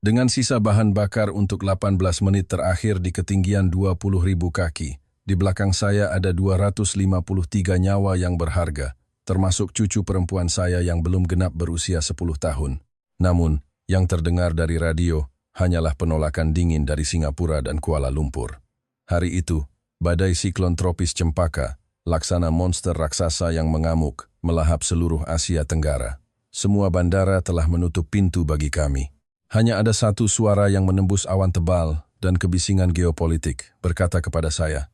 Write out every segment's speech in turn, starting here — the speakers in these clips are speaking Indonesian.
Dengan sisa bahan bakar untuk 18 menit terakhir di ketinggian 20.000 kaki, di belakang saya ada 253 nyawa yang berharga, termasuk cucu perempuan saya yang belum genap berusia 10 tahun. Namun, yang terdengar dari radio hanyalah penolakan dingin dari Singapura dan Kuala Lumpur. Hari itu, badai siklon tropis Cempaka, laksana monster raksasa yang mengamuk, melahap seluruh Asia Tenggara. Semua bandara telah menutup pintu bagi kami. Hanya ada satu suara yang menembus awan tebal dan kebisingan geopolitik berkata kepada saya,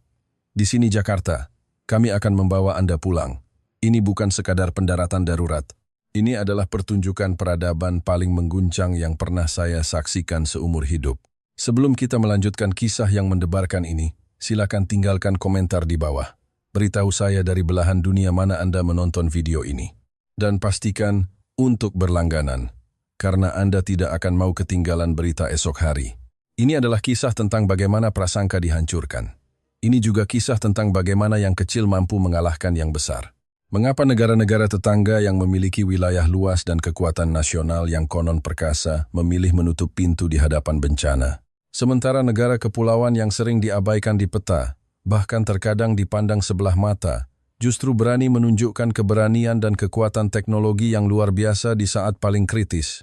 "Di sini Jakarta, kami akan membawa Anda pulang. Ini bukan sekadar pendaratan darurat. Ini adalah pertunjukan peradaban paling mengguncang yang pernah saya saksikan seumur hidup." Sebelum kita melanjutkan kisah yang mendebarkan ini, silakan tinggalkan komentar di bawah. Beritahu saya dari belahan dunia mana Anda menonton video ini. Dan pastikan untuk berlangganan, karena Anda tidak akan mau ketinggalan berita esok hari. Ini adalah kisah tentang bagaimana prasangka dihancurkan. Ini juga kisah tentang bagaimana yang kecil mampu mengalahkan yang besar. Mengapa negara-negara tetangga yang memiliki wilayah luas dan kekuatan nasional yang konon perkasa memilih menutup pintu di hadapan bencana? Sementara negara kepulauan yang sering diabaikan di peta, bahkan terkadang dipandang sebelah mata, justru berani menunjukkan keberanian dan kekuatan teknologi yang luar biasa di saat paling kritis.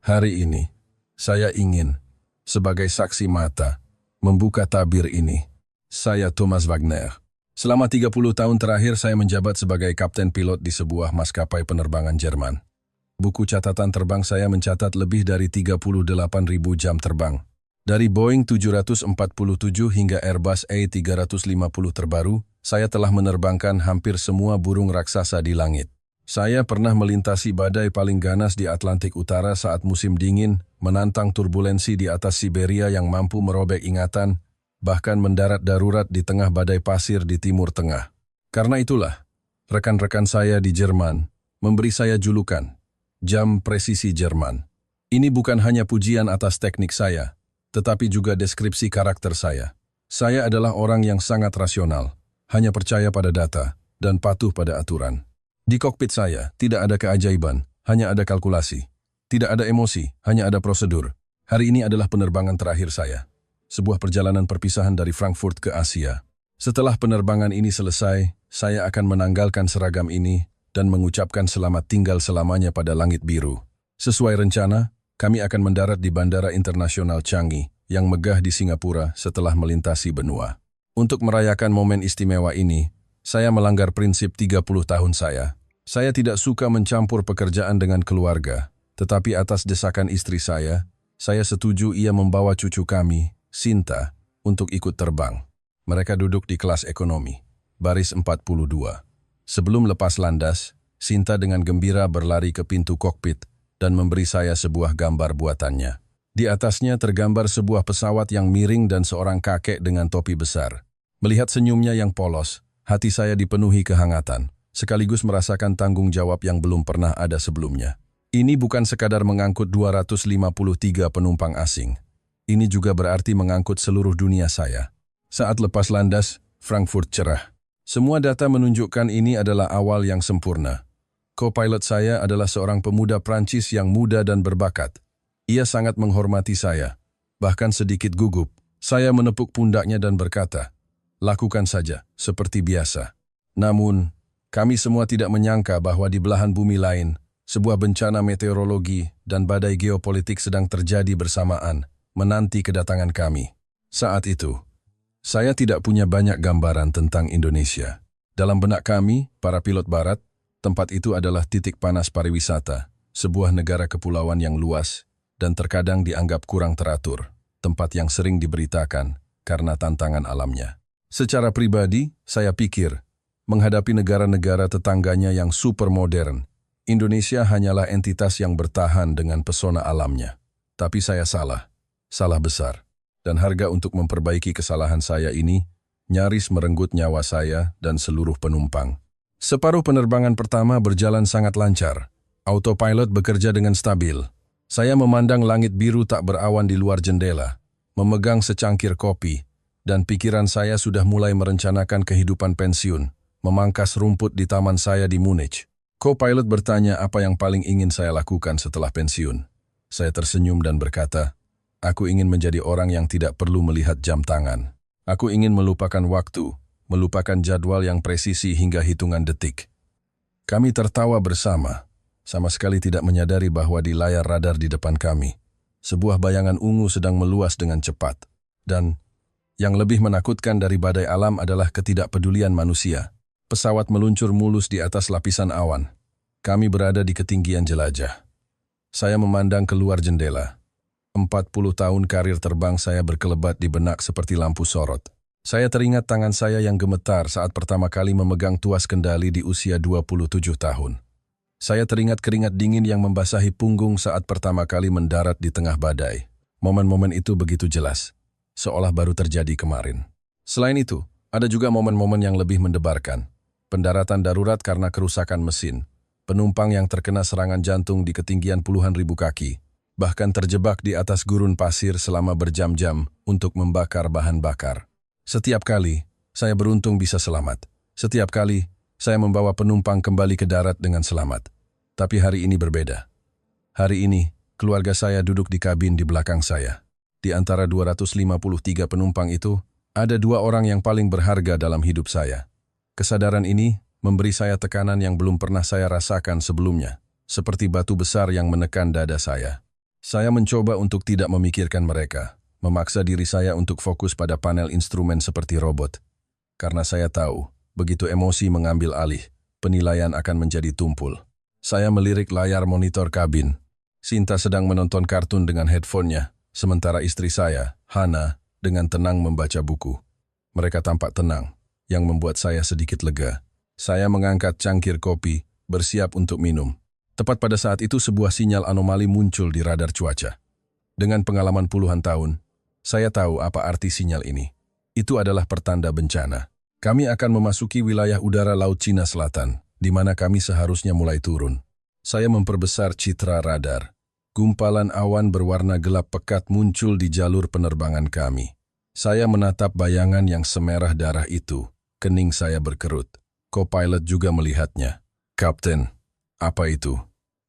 Hari ini, saya ingin, sebagai saksi mata, membuka tabir ini. Saya Thomas Wagner. Selama 30 tahun terakhir saya menjabat sebagai kapten pilot di sebuah maskapai penerbangan Jerman. Buku catatan terbang saya mencatat lebih dari 38.000 jam terbang. Dari Boeing 747 hingga Airbus A350 terbaru, saya telah menerbangkan hampir semua burung raksasa di langit. Saya pernah melintasi badai paling ganas di Atlantik Utara saat musim dingin, menantang turbulensi di atas Siberia yang mampu merobek ingatan, bahkan mendarat darurat di tengah badai pasir di Timur Tengah. Karena itulah, rekan-rekan saya di Jerman memberi saya julukan, Jam Presisi Jerman. Ini bukan hanya pujian atas teknik saya, tetapi juga deskripsi karakter saya. Saya adalah orang yang sangat rasional, hanya percaya pada data, dan patuh pada aturan. Di kokpit saya, tidak ada keajaiban, hanya ada kalkulasi. Tidak ada emosi, hanya ada prosedur. Hari ini adalah penerbangan terakhir saya. Sebuah perjalanan perpisahan dari Frankfurt ke Asia. Setelah penerbangan ini selesai, saya akan menanggalkan seragam ini dan mengucapkan selamat tinggal selamanya pada langit biru. Sesuai rencana, kami akan mendarat di Bandara Internasional Changi yang megah di Singapura setelah melintasi benua. Untuk merayakan momen istimewa ini, saya melanggar prinsip 30 tahun saya. Saya tidak suka mencampur pekerjaan dengan keluarga, tetapi atas desakan istri saya setuju ia membawa cucu kami, Sinta, untuk ikut terbang. Mereka duduk di kelas ekonomi, baris 42. Sebelum lepas landas, Sinta dengan gembira berlari ke pintu kokpit dan memberi saya sebuah gambar buatannya. Di atasnya tergambar sebuah pesawat yang miring dan seorang kakek dengan topi besar. Melihat senyumnya yang polos, hati saya dipenuhi kehangatan, sekaligus merasakan tanggung jawab yang belum pernah ada sebelumnya. Ini bukan sekadar mengangkut 253 penumpang asing. Ini juga berarti mengangkut seluruh dunia saya. Saat lepas landas, Frankfurt cerah. Semua data menunjukkan ini adalah awal yang sempurna. Co-pilot saya adalah seorang pemuda Prancis yang muda dan berbakat. Ia sangat menghormati saya. Bahkan sedikit gugup, saya menepuk pundaknya dan berkata, "Lakukan saja, seperti biasa." Namun, kami semua tidak menyangka bahwa di belahan bumi lain, sebuah bencana meteorologi dan badai geopolitik sedang terjadi bersamaan, menanti kedatangan kami. Saat itu, saya tidak punya banyak gambaran tentang Indonesia. Dalam benak kami, para pilot barat, tempat itu adalah titik panas pariwisata, sebuah negara kepulauan yang luas dan terkadang dianggap kurang teratur, tempat yang sering diberitakan karena tantangan alamnya. Secara pribadi, saya pikir, menghadapi negara-negara tetangganya yang super modern, Indonesia hanyalah entitas yang bertahan dengan pesona alamnya. Tapi saya salah besar. Dan harga untuk memperbaiki kesalahan saya ini nyaris merenggut nyawa saya dan seluruh penumpang. Separuh penerbangan pertama berjalan sangat lancar. Autopilot bekerja dengan stabil. Saya memandang langit biru tak berawan di luar jendela, memegang secangkir kopi, dan pikiran saya sudah mulai merencanakan kehidupan pensiun, memangkas rumput di taman saya di Munich. Co-pilot bertanya apa yang paling ingin saya lakukan setelah pensiun. Saya tersenyum dan berkata, Aku ingin menjadi orang yang tidak perlu melihat jam tangan. Aku ingin melupakan waktu, melupakan jadwal yang presisi hingga hitungan detik. Kami tertawa bersama, sama sekali tidak menyadari bahwa di layar radar di depan kami, sebuah bayangan ungu sedang meluas dengan cepat. Dan yang lebih menakutkan dari badai alam adalah ketidakpedulian manusia. Pesawat meluncur mulus di atas lapisan awan. Kami berada di ketinggian jelajah. Saya memandang keluar jendela. 40 tahun karir terbang saya berkelebat di benak seperti lampu sorot. Saya teringat tangan saya yang gemetar saat pertama kali memegang tuas kendali di usia 27 tahun. Saya teringat keringat dingin yang membasahi punggung saat pertama kali mendarat di tengah badai. Momen-momen itu begitu jelas, seolah baru terjadi kemarin. Selain itu, ada juga momen-momen yang lebih mendebarkan. Pendaratan darurat karena kerusakan mesin, penumpang yang terkena serangan jantung di ketinggian puluhan ribu kaki, bahkan terjebak di atas gurun pasir selama berjam-jam untuk membakar bahan bakar. Setiap kali, saya beruntung bisa selamat. Setiap kali, saya membawa penumpang kembali ke darat dengan selamat. Tapi hari ini berbeda. Hari ini, keluarga saya duduk di kabin di belakang saya. Di antara 253 penumpang itu, ada 2 orang yang paling berharga dalam hidup saya. Kesadaran ini memberi saya tekanan yang belum pernah saya rasakan sebelumnya, seperti batu besar yang menekan dada saya. Saya mencoba untuk tidak memikirkan mereka, memaksa diri saya untuk fokus pada panel instrumen seperti robot. Karena saya tahu, begitu emosi mengambil alih, penilaian akan menjadi tumpul. Saya melirik layar monitor kabin. Sinta sedang menonton kartun dengan headphone-nya, sementara istri saya, Hana, dengan tenang membaca buku. Mereka tampak tenang, yang membuat saya sedikit lega. Saya mengangkat cangkir kopi, bersiap untuk minum. Tepat pada saat itu sebuah sinyal anomali muncul di radar cuaca. Dengan pengalaman puluhan tahun, saya tahu apa arti sinyal ini. Itu adalah pertanda bencana. Kami akan memasuki wilayah udara Laut Cina Selatan, di mana kami seharusnya mulai turun. Saya memperbesar citra radar. Gumpalan awan berwarna gelap pekat muncul di jalur penerbangan kami. Saya menatap bayangan yang semerah darah itu. Kening saya berkerut. Co-pilot juga melihatnya. "Kapten, apa itu?"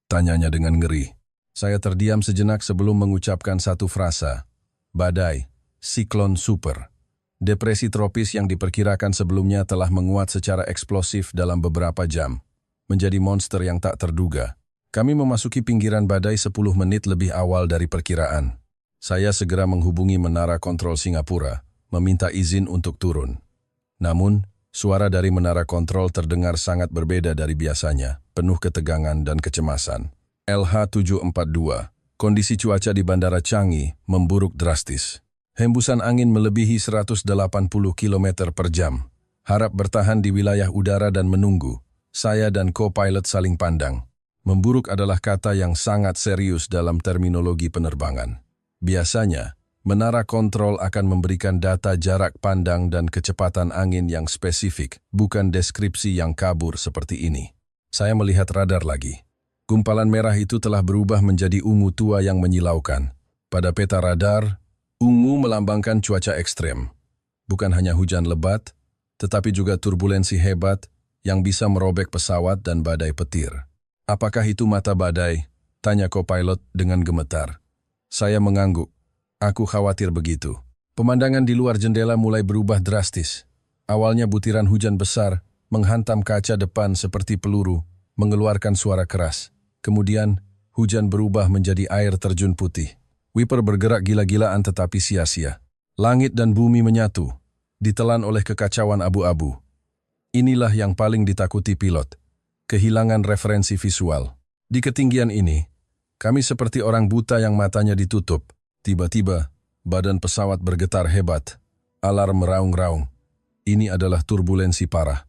tanyanya dengan ngeri. Saya terdiam sejenak sebelum mengucapkan satu frasa. Badai, siklon super. Depresi tropis yang diperkirakan sebelumnya telah menguat secara eksplosif dalam beberapa jam. Menjadi monster yang tak terduga. Kami memasuki pinggiran badai 10 menit lebih awal dari perkiraan. Saya segera menghubungi Menara Kontrol Singapura, meminta izin untuk turun. Namun, suara dari menara kontrol terdengar sangat berbeda dari biasanya, penuh ketegangan dan kecemasan. LH-742, kondisi cuaca di Bandara Changi memburuk drastis. Hembusan angin melebihi 180 km per jam. Harap bertahan di wilayah udara dan menunggu. Saya dan co-pilot saling pandang. Memburuk adalah kata yang sangat serius dalam terminologi penerbangan. Biasanya, menara kontrol akan memberikan data jarak pandang dan kecepatan angin yang spesifik, bukan deskripsi yang kabur seperti ini. Saya melihat radar lagi. Gumpalan merah itu telah berubah menjadi ungu tua yang menyilaukan. Pada peta radar, ungu melambangkan cuaca ekstrem. Bukan hanya hujan lebat, tetapi juga turbulensi hebat yang bisa merobek pesawat dan badai petir. "Apakah itu mata badai?" tanya co-pilot dengan gemetar. Saya mengangguk. Aku khawatir begitu. Pemandangan di luar jendela mulai berubah drastis. Awalnya butiran hujan besar menghantam kaca depan seperti peluru, mengeluarkan suara keras. Kemudian, hujan berubah menjadi air terjun putih. Wiper bergerak gila-gilaan tetapi sia-sia. Langit dan bumi menyatu, ditelan oleh kekacauan abu-abu. Inilah yang paling ditakuti pilot. Kehilangan referensi visual. Di ketinggian ini, kami seperti orang buta yang matanya ditutup. Tiba-tiba, badan pesawat bergetar hebat. Alarm meraung-raung. Ini adalah turbulensi parah.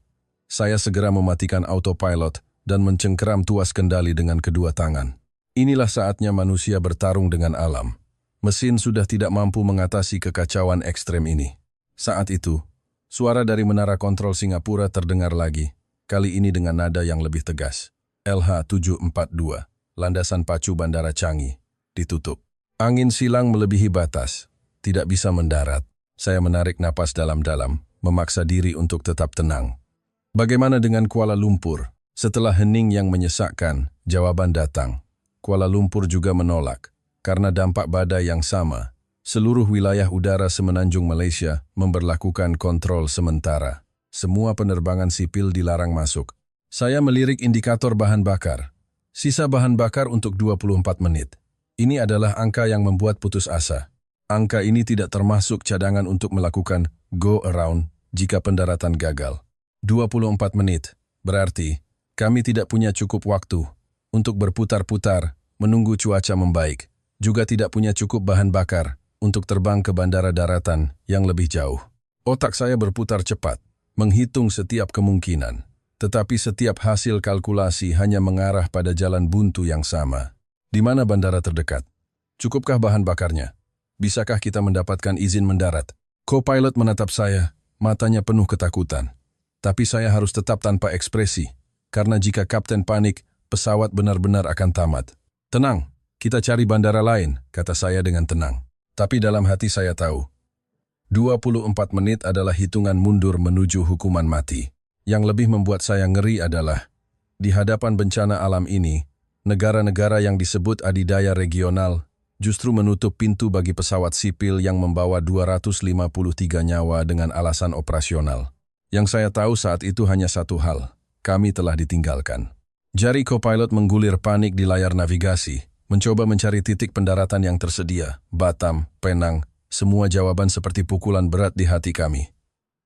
Saya segera mematikan autopilot dan mencengkeram tuas kendali dengan kedua tangan. Inilah saatnya manusia bertarung dengan alam. Mesin sudah tidak mampu mengatasi kekacauan ekstrem ini. Saat itu, suara dari Menara Kontrol Singapura terdengar lagi, kali ini dengan nada yang lebih tegas. LH-742, landasan pacu Bandara Changi, ditutup. Angin silang melebihi batas, tidak bisa mendarat. Saya menarik napas dalam-dalam, memaksa diri untuk tetap tenang. Bagaimana dengan Kuala Lumpur? Setelah hening yang menyesakkan, jawaban datang. Kuala Lumpur juga menolak. karena dampak badai yang sama. Seluruh wilayah udara semenanjung Malaysia memberlakukan kontrol sementara. Semua penerbangan sipil dilarang masuk. Saya melirik indikator bahan bakar. Sisa bahan bakar untuk 24 menit. Ini adalah angka yang membuat putus asa. Angka ini tidak termasuk cadangan untuk melakukan go around jika pendaratan gagal. 24 menit, berarti kami tidak punya cukup waktu untuk berputar-putar menunggu cuaca membaik. Juga tidak punya cukup bahan bakar untuk terbang ke bandara daratan yang lebih jauh. Otak saya berputar cepat, menghitung setiap kemungkinan. Tetapi setiap hasil kalkulasi hanya mengarah pada jalan buntu yang sama. Di mana bandara terdekat? Cukupkah bahan bakarnya? Bisakah kita mendapatkan izin mendarat? Co-pilot menatap saya, matanya penuh ketakutan. Tapi saya harus tetap tanpa ekspresi, karena jika kapten panik, pesawat benar-benar akan tamat. Tenang, kita cari bandara lain, kata saya dengan tenang. Tapi dalam hati saya tahu, 24 menit adalah hitungan mundur menuju hukuman mati. Yang lebih membuat saya ngeri adalah, di hadapan bencana alam ini, negara-negara yang disebut adidaya regional justru menutup pintu bagi pesawat sipil yang membawa 253 nyawa dengan alasan operasional. Yang saya tahu saat itu hanya satu hal, kami telah ditinggalkan. Jari co-pilot menggulir panik di layar navigasi, mencoba mencari titik pendaratan yang tersedia, Batam, Penang, semua jawaban seperti pukulan berat di hati kami.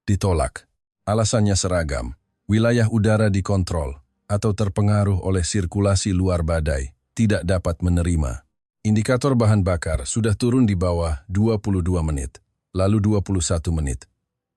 Ditolak. Alasannya seragam, wilayah udara dikontrol atau terpengaruh oleh sirkulasi luar badai, tidak dapat menerima. Indikator bahan bakar sudah turun di bawah 22 menit, lalu 21 menit.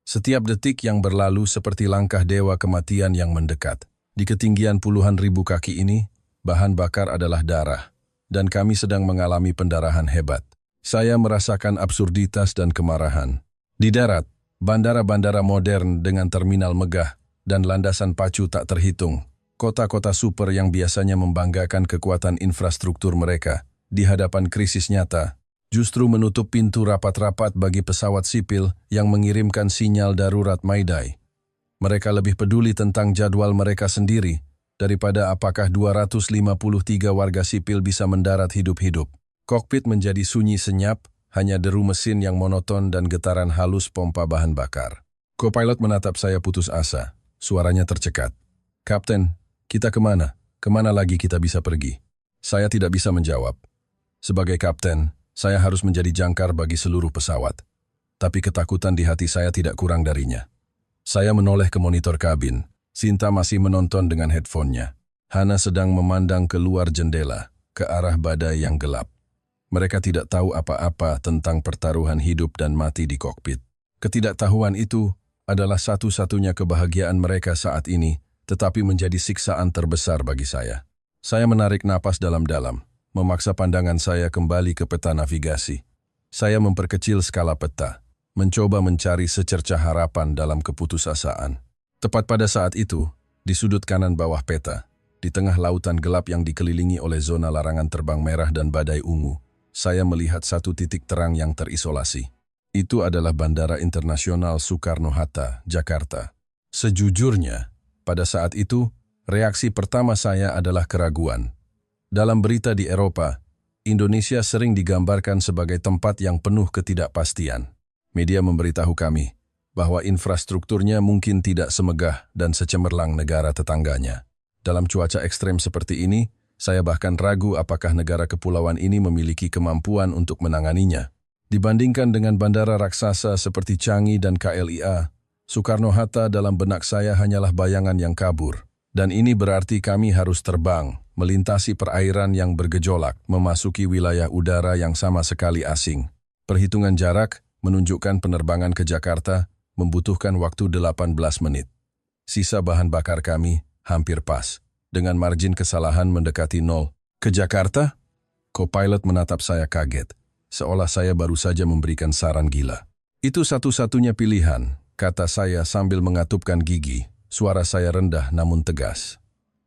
Setiap detik yang berlalu seperti langkah dewa kematian yang mendekat. Di ketinggian puluhan ribu kaki ini, bahan bakar adalah darah, dan kami sedang mengalami pendarahan hebat. Saya merasakan absurditas dan kemarahan. Di darat, bandara-bandara modern dengan terminal megah dan landasan pacu tak terhitung, kota-kota super yang biasanya membanggakan kekuatan infrastruktur mereka, di hadapan krisis nyata, justru menutup pintu rapat-rapat bagi pesawat sipil yang mengirimkan sinyal darurat Mayday. Mereka lebih peduli tentang jadwal mereka sendiri daripada apakah 253 warga sipil bisa mendarat hidup-hidup. Kokpit menjadi sunyi senyap, hanya deru mesin yang monoton dan getaran halus pompa bahan bakar. Co-pilot menatap saya putus asa. Suaranya tercekat. Kapten, kita kemana? Kemana lagi kita bisa pergi? Saya tidak bisa menjawab. Sebagai kapten, saya harus menjadi jangkar bagi seluruh pesawat. Tapi ketakutan di hati saya tidak kurang darinya. Saya menoleh ke monitor kabin. Sinta masih menonton dengan headphone-nya. Hana sedang memandang keluar jendela, ke arah badai yang gelap. Mereka tidak tahu apa-apa tentang pertaruhan hidup dan mati di kokpit. Ketidaktahuan itu adalah satu-satunya kebahagiaan mereka saat ini, tetapi menjadi siksaan terbesar bagi saya. Saya menarik napas dalam-dalam, memaksa pandangan saya kembali ke peta navigasi. Saya memperkecil skala peta, mencoba mencari secercah harapan dalam keputusasaan. Tepat pada saat itu, di sudut kanan bawah peta, di tengah lautan gelap yang dikelilingi oleh zona larangan terbang merah dan badai ungu, saya melihat satu titik terang yang terisolasi. Itu adalah Bandara Internasional Soekarno-Hatta, Jakarta. Sejujurnya, pada saat itu, reaksi pertama saya adalah keraguan. Dalam berita di Eropa, Indonesia sering digambarkan sebagai tempat yang penuh ketidakpastian. Media memberitahu kami bahwa infrastrukturnya mungkin tidak semegah dan secemerlang negara tetangganya. Dalam cuaca ekstrem seperti ini, saya bahkan ragu apakah negara kepulauan ini memiliki kemampuan untuk menanganinya. Dibandingkan dengan bandara raksasa seperti Changi dan KLIA, Soekarno-Hatta dalam benak saya hanyalah bayangan yang kabur. Dan ini berarti kami harus terbang, melintasi perairan yang bergejolak, memasuki wilayah udara yang sama sekali asing. Perhitungan jarak menunjukkan penerbangan ke Jakarta membutuhkan waktu 18 menit. Sisa bahan bakar kami hampir pas, dengan margin kesalahan mendekati 0. Ke Jakarta? Co-pilot menatap saya kaget, seolah saya baru saja memberikan saran gila. Itu satu-satunya pilihan, kata saya sambil mengatupkan gigi. Suara saya rendah namun tegas.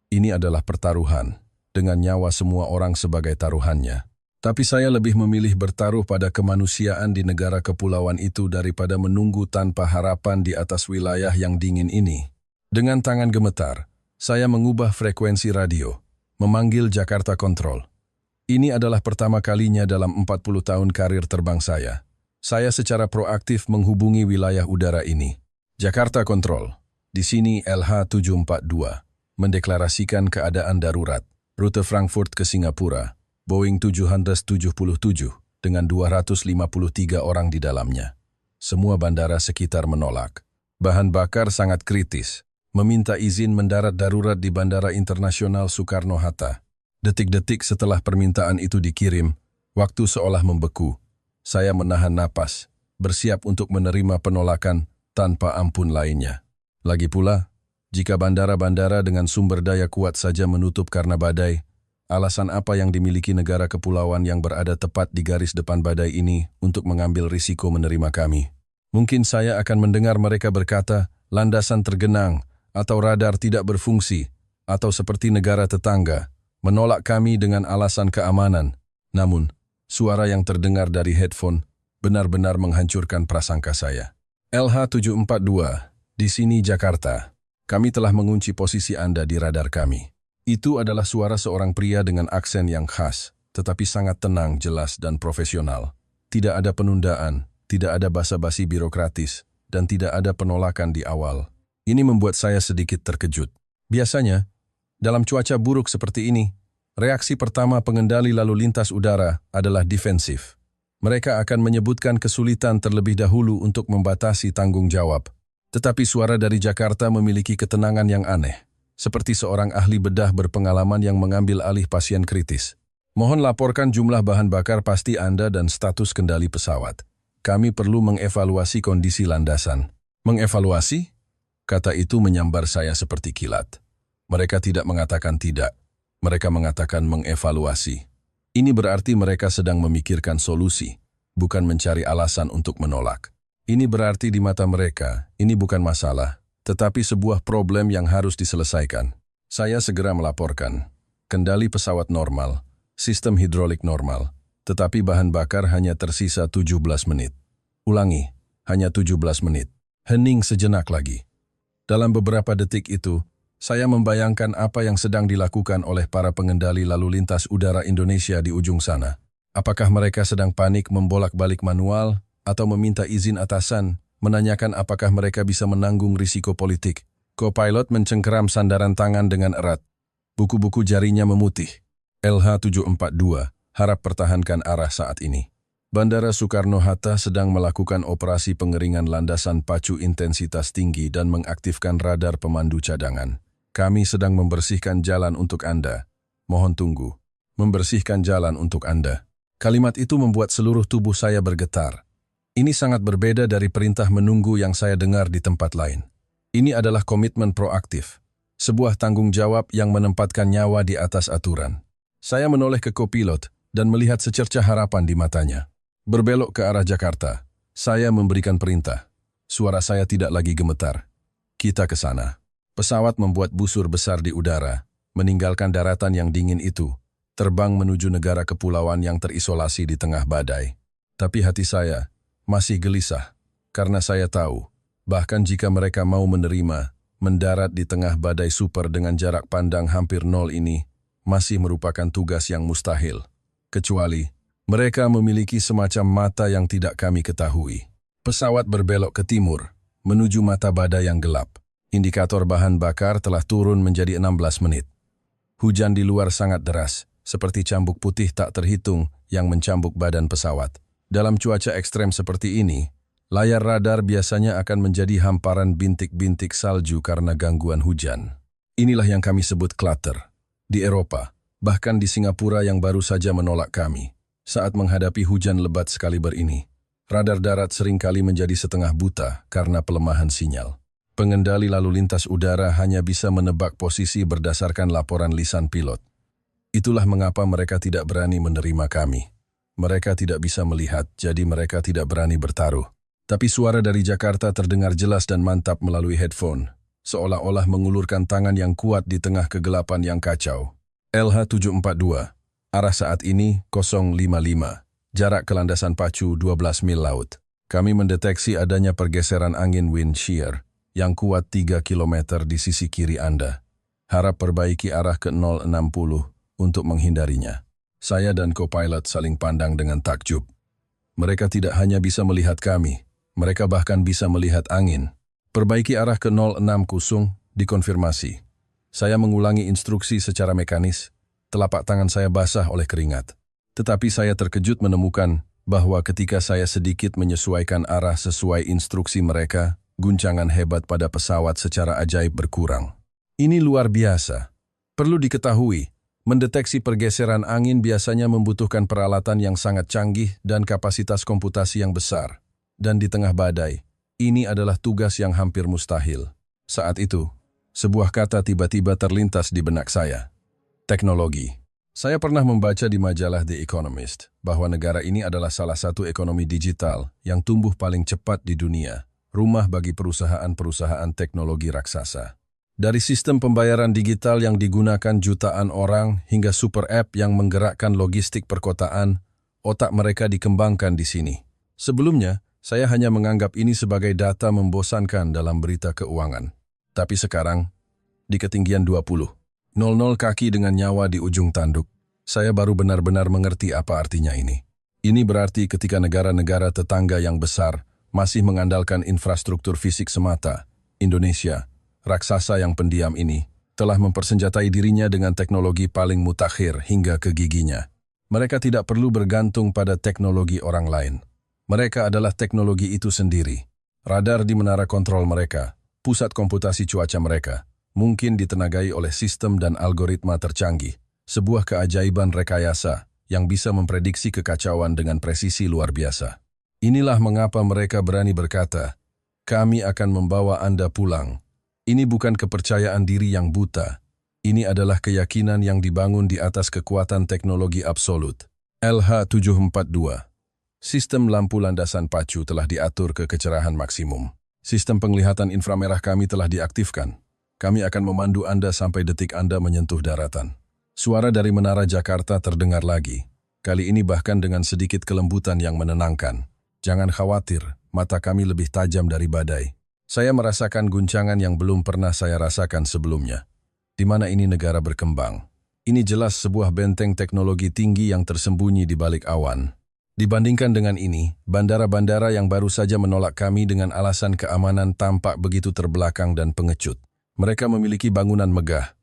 Ini adalah pertaruhan, dengan nyawa semua orang sebagai taruhannya. Tapi saya lebih memilih bertaruh pada kemanusiaan di negara kepulauan itu daripada menunggu tanpa harapan di atas wilayah yang dingin ini. Dengan tangan gemetar, saya mengubah frekuensi radio, memanggil Jakarta Control. Ini adalah pertama kalinya dalam 40 tahun karir terbang saya. Saya secara proaktif menghubungi wilayah udara ini. Jakarta Control. Di sini LH742 mendeklarasikan keadaan darurat. Rute Frankfurt ke Singapura. Boeing 777 dengan 253 orang di dalamnya. Semua bandara sekitar menolak. Bahan bakar sangat kritis. Meminta izin mendarat darurat di Bandara Internasional Soekarno-Hatta. Detik-detik setelah permintaan itu dikirim, waktu seolah membeku. Saya menahan napas, bersiap untuk menerima penolakan tanpa ampun lainnya. Lagi pula, jika bandara-bandara dengan sumber daya kuat saja menutup karena badai, alasan apa yang dimiliki negara kepulauan yang berada tepat di garis depan badai ini untuk mengambil risiko menerima kami? Mungkin saya akan mendengar mereka berkata, landasan tergenang, atau radar tidak berfungsi, atau seperti negara tetangga, menolak kami dengan alasan keamanan. Namun, suara yang terdengar dari headphone benar-benar menghancurkan prasangka saya. LH742, di sini Jakarta. Kami telah mengunci posisi Anda di radar kami. Itu adalah suara seorang pria dengan aksen yang khas, tetapi sangat tenang, jelas, dan profesional. Tidak ada penundaan, tidak ada basa-basi birokratis, dan tidak ada penolakan di awal. Ini membuat saya sedikit terkejut. Biasanya, dalam cuaca buruk seperti ini, reaksi pertama pengendali lalu lintas udara adalah defensif. Mereka akan menyebutkan kesulitan terlebih dahulu untuk membatasi tanggung jawab. Tetapi suara dari Jakarta memiliki ketenangan yang aneh, seperti seorang ahli bedah berpengalaman yang mengambil alih pasien kritis. Mohon laporkan jumlah bahan bakar pasti Anda dan status kendali pesawat. Kami perlu mengevaluasi kondisi landasan. Mengevaluasi? Kata itu menyambar saya seperti kilat. Mereka tidak mengatakan tidak. Mereka mengatakan mengevaluasi. Ini berarti mereka sedang memikirkan solusi, bukan mencari alasan untuk menolak. Ini berarti di mata mereka, ini bukan masalah, tetapi sebuah problem yang harus diselesaikan. Saya segera melaporkan. Kendali pesawat normal, sistem hidrolik normal, tetapi bahan bakar hanya tersisa 17 menit. Ulangi, hanya 17 menit. Hening sejenak lagi. Dalam beberapa detik itu, saya membayangkan apa yang sedang dilakukan oleh para pengendali lalu lintas udara Indonesia di ujung sana. Apakah mereka sedang panik membolak-balik manual atau meminta izin atasan, menanyakan apakah mereka bisa menanggung risiko politik? Co-pilot mencengkeram sandaran tangan dengan erat. Buku-buku jarinya memutih. LH742, harap pertahankan arah saat ini. Bandara Soekarno-Hatta sedang melakukan operasi pengeringan landasan pacu intensitas tinggi dan mengaktifkan radar pemandu cadangan. Kami sedang membersihkan jalan untuk Anda. Mohon tunggu. Membersihkan jalan untuk Anda. Kalimat itu membuat seluruh tubuh saya bergetar. Ini sangat berbeda dari perintah menunggu yang saya dengar di tempat lain. Ini adalah komitmen proaktif. Sebuah tanggung jawab yang menempatkan nyawa di atas aturan. Saya menoleh ke kopilot dan melihat secercah harapan di matanya. Berbelok ke arah Jakarta. Saya memberikan perintah. Suara saya tidak lagi gemetar. Kita ke sana. Pesawat membuat busur besar di udara, meninggalkan daratan yang dingin itu, terbang menuju negara kepulauan yang terisolasi di tengah badai. Tapi hati saya masih gelisah, karena saya tahu, bahkan jika mereka mau menerima, mendarat di tengah badai super dengan jarak pandang hampir nol ini, masih merupakan tugas yang mustahil. Kecuali, mereka memiliki semacam mata yang tidak kami ketahui. Pesawat berbelok ke timur, menuju mata badai yang gelap. Indikator bahan bakar telah turun menjadi 16 menit. Hujan di luar sangat deras, seperti cambuk putih tak terhitung yang mencambuk badan pesawat. Dalam cuaca ekstrem seperti ini, layar radar biasanya akan menjadi hamparan bintik-bintik salju karena gangguan hujan. Inilah yang kami sebut clutter. Di Eropa, bahkan di Singapura yang baru saja menolak kami, saat menghadapi hujan lebat sekaliber ini, radar darat seringkali menjadi setengah buta karena pelemahan sinyal. Pengendali lalu lintas udara hanya bisa menebak posisi berdasarkan laporan lisan pilot. Itulah mengapa mereka tidak berani menerima kami. Mereka tidak bisa melihat, jadi mereka tidak berani bertaruh. Tapi suara dari Jakarta terdengar jelas dan mantap melalui headphone, seolah-olah mengulurkan tangan yang kuat di tengah kegelapan yang kacau. LH742, arah saat ini 055, jarak ke landasan pacu 12 mil laut. Kami mendeteksi adanya pergeseran angin wind shear yang kuat 3 km di sisi kiri Anda. Harap perbaiki arah ke 060 untuk menghindarinya. Saya dan co-pilot saling pandang dengan takjub. Mereka tidak hanya bisa melihat kami, mereka bahkan bisa melihat angin. Perbaiki arah ke 06 dikonfirmasi. Saya mengulangi instruksi secara mekanis, telapak tangan saya basah oleh keringat. Tetapi saya terkejut menemukan bahwa ketika saya sedikit menyesuaikan arah sesuai instruksi mereka, guncangan hebat pada pesawat secara ajaib berkurang. Ini luar biasa. Perlu diketahui, mendeteksi pergeseran angin biasanya membutuhkan peralatan yang sangat canggih dan kapasitas komputasi yang besar. Dan di tengah badai, ini adalah tugas yang hampir mustahil. Saat itu, sebuah kata tiba-tiba terlintas di benak saya. Teknologi. Saya pernah membaca di majalah The Economist bahwa negara ini adalah salah satu ekonomi digital yang tumbuh paling cepat di dunia, rumah bagi perusahaan-perusahaan teknologi raksasa. Dari sistem pembayaran digital yang digunakan jutaan orang hingga super app yang menggerakkan logistik perkotaan, otak mereka dikembangkan di sini. Sebelumnya, saya hanya menganggap ini sebagai data membosankan dalam berita keuangan. Tapi sekarang, di ketinggian 20,00 kaki dengan nyawa di ujung tanduk, saya baru benar-benar mengerti apa artinya ini. Ini berarti ketika negara-negara tetangga yang besar masih mengandalkan infrastruktur fisik semata, Indonesia, raksasa yang pendiam ini, telah mempersenjatai dirinya dengan teknologi paling mutakhir hingga ke giginya. Mereka tidak perlu bergantung pada teknologi orang lain. Mereka adalah teknologi itu sendiri. Radar di menara kontrol mereka, pusat komputasi cuaca mereka, mungkin ditenagai oleh sistem dan algoritma tercanggih, sebuah keajaiban rekayasa yang bisa memprediksi kekacauan dengan presisi luar biasa. Inilah mengapa mereka berani berkata, "Kami akan membawa Anda pulang." Ini bukan kepercayaan diri yang buta. Ini adalah keyakinan yang dibangun di atas kekuatan teknologi absolut. LH742. Sistem lampu landasan pacu telah diatur ke kecerahan maksimum. Sistem penglihatan inframerah kami telah diaktifkan. Kami akan memandu Anda sampai detik Anda menyentuh daratan. Suara dari Menara Jakarta terdengar lagi. Kali ini bahkan dengan sedikit kelembutan yang menenangkan. Jangan khawatir, mata kami lebih tajam dari badai. Saya merasakan guncangan yang belum pernah saya rasakan sebelumnya. Di mana ini negara berkembang. Ini jelas sebuah benteng teknologi tinggi yang tersembunyi di balik awan. Dibandingkan dengan ini, bandara-bandara yang baru saja menolak kami dengan alasan keamanan tampak begitu terbelakang dan pengecut. Mereka memiliki bangunan megah,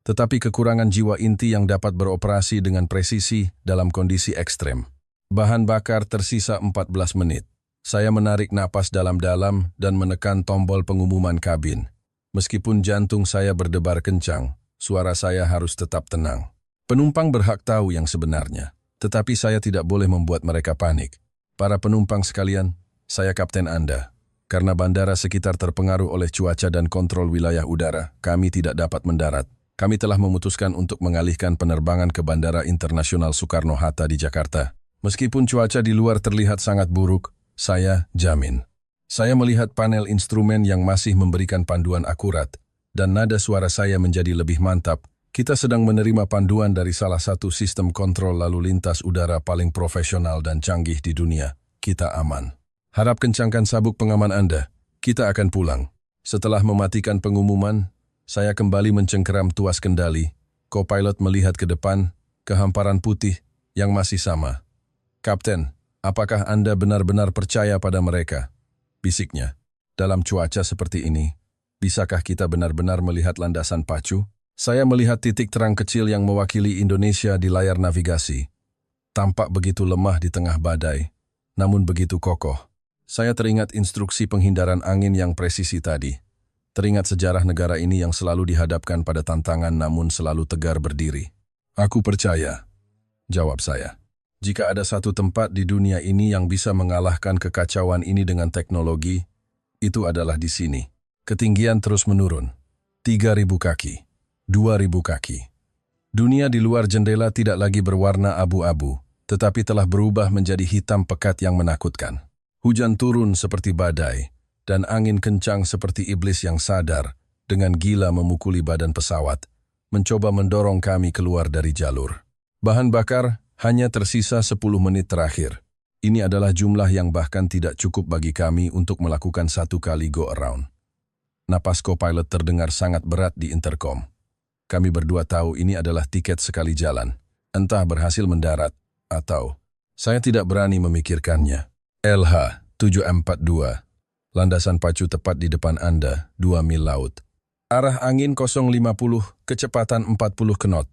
tetapi kekurangan jiwa inti yang dapat beroperasi dengan presisi dalam kondisi ekstrem. Bahan bakar tersisa 14 menit. Saya menarik napas dalam-dalam dan menekan tombol pengumuman kabin. Meskipun jantung saya berdebar kencang, suara saya harus tetap tenang. Penumpang berhak tahu yang sebenarnya, tetapi saya tidak boleh membuat mereka panik. Para penumpang sekalian, saya kapten Anda. Karena bandara sekitar terpengaruh oleh cuaca dan kontrol wilayah udara, kami tidak dapat mendarat. Kami telah memutuskan untuk mengalihkan penerbangan ke Bandara Internasional Soekarno-Hatta di Jakarta. Meskipun cuaca di luar terlihat sangat buruk, saya jamin. Saya melihat panel instrumen yang masih memberikan panduan akurat, dan nada suara saya menjadi lebih mantap. Kita sedang menerima panduan dari salah satu sistem kontrol lalu lintas udara paling profesional dan canggih di dunia. Kita aman. Harap kencangkan sabuk pengaman Anda. Kita akan pulang. Setelah mematikan pengumuman, saya kembali mencengkeram tuas kendali. Co-pilot melihat ke depan, ke hamparan putih yang masih sama. "Kapten, apakah Anda benar-benar percaya pada mereka?" bisiknya. "Dalam cuaca seperti ini, bisakah kita benar-benar melihat landasan pacu?" Saya melihat titik terang kecil yang mewakili Indonesia di layar navigasi. Tampak begitu lemah di tengah badai, namun begitu kokoh. Saya teringat instruksi penghindaran angin yang presisi tadi. Teringat sejarah negara ini yang selalu dihadapkan pada tantangan namun selalu tegar berdiri. "Aku percaya," jawab saya. "Jika ada satu tempat di dunia ini yang bisa mengalahkan kekacauan ini dengan teknologi, itu adalah di sini." Ketinggian terus menurun. 3.000 kaki. 2.000 kaki. Dunia di luar jendela tidak lagi berwarna abu-abu, tetapi telah berubah menjadi hitam pekat yang menakutkan. Hujan turun seperti badai, dan angin kencang seperti iblis yang sadar, dengan gila memukuli badan pesawat, mencoba mendorong kami keluar dari jalur. Bahan bakar hanya tersisa 10 menit terakhir. Ini adalah jumlah yang bahkan tidak cukup bagi kami untuk melakukan satu kali go around. Napas co-pilot terdengar sangat berat di intercom. Kami berdua tahu ini adalah tiket sekali jalan. entah berhasil mendarat, atau saya tidak berani memikirkannya. LH-742, landasan pacu tepat di depan Anda, 2 mil laut. Arah angin 050, kecepatan 40 knot.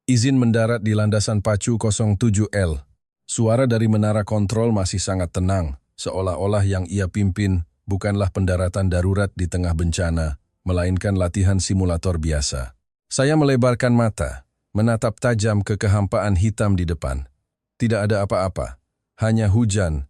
Izin mendarat di landasan pacu 07L. Suara dari menara kontrol masih sangat tenang, seolah-olah yang ia pimpin bukanlah pendaratan darurat di tengah bencana, melainkan latihan simulator biasa. Saya melebarkan mata, menatap tajam ke kehampaan hitam di depan. Tidak ada apa-apa, hanya hujan